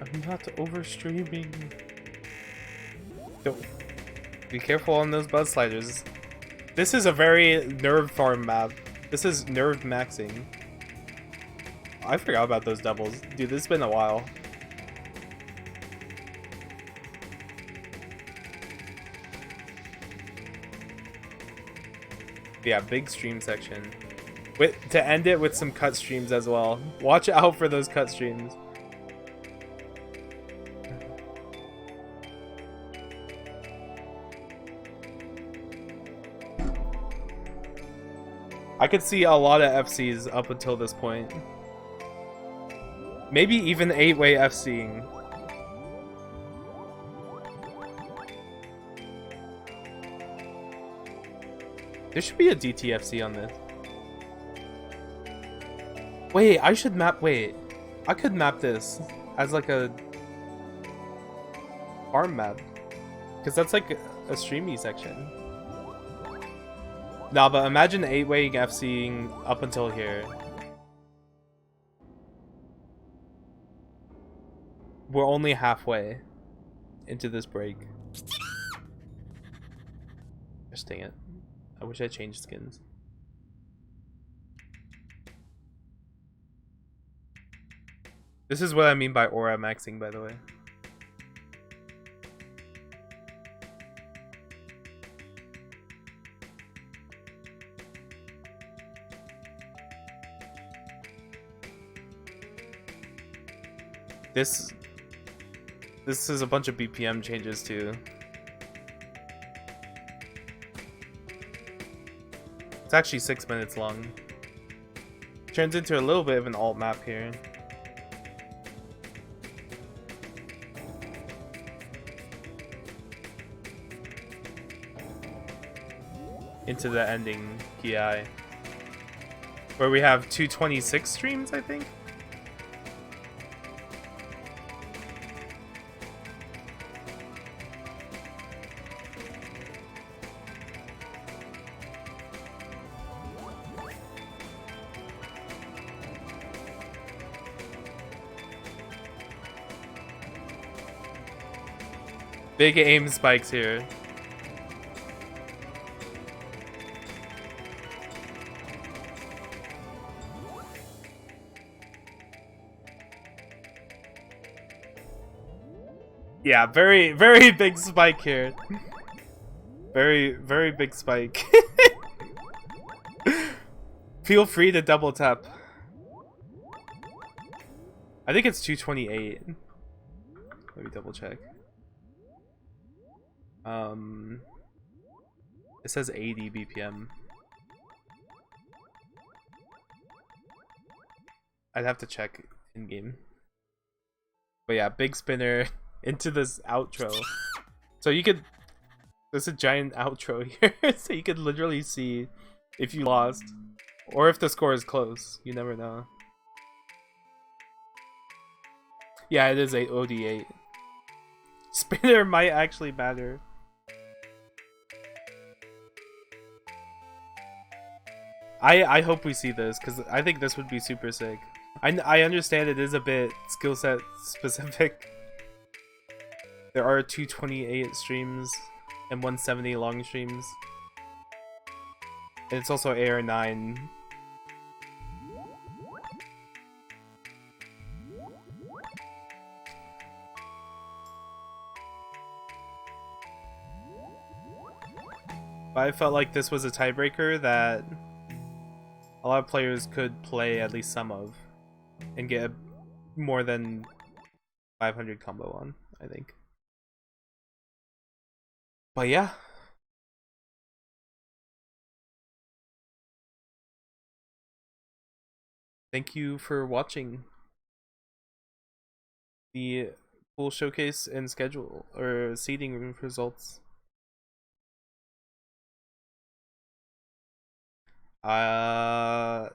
I'm not over streaming. Don't be careful on those buzz sliders. This is a very nerve farm map. This is nerve maxing. I forgot about those doubles. Dude, this has been a while. Yeah, big stream section. To end it with some cut streams as well. Watch out for those cut streams. I could see a lot of FCs up until this point. Maybe even 8-way FCing. There should be a DTFC on this. Wait, I should map. Wait, I could map this as like a farm map, because that's like a streamy section. Nah, but imagine 8-way FCing up until here. We're only halfway into this break. Just dang it. I wish I changed skins. This is what I mean by aura maxing, by the way. This is a bunch of BPM changes too. It's actually 6 minutes long. Turns into a little bit of an alt map here. Into the ending PI, where we have 226 streams, I think. Big aim spikes here. Yeah, very, very big spike here. Very, very big spike. Feel free to double tap. I think it's 228. Let me double check. It says 80 BPM. I'd have to check in game. But yeah, big spinner into this outro. So you could, there's a giant outro here, so you could literally see if you lost or if the score is close. You never know. Yeah, it is a OD8. Spinner might actually matter. I hope we see this, because I think this would be super sick. I understand it is a bit skill set specific. There are 228 streams and 170 long streams. And it's also AR9. But I felt like this was a tiebreaker that a lot of players could play at least some of and get more than 500 combo on, I think. But yeah. Thank you for watching the full showcase and schedule or seeding results. I'll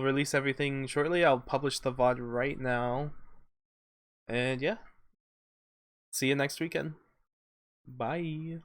release everything shortly. I'll publish the VOD right now. And yeah. See you next weekend. Bye.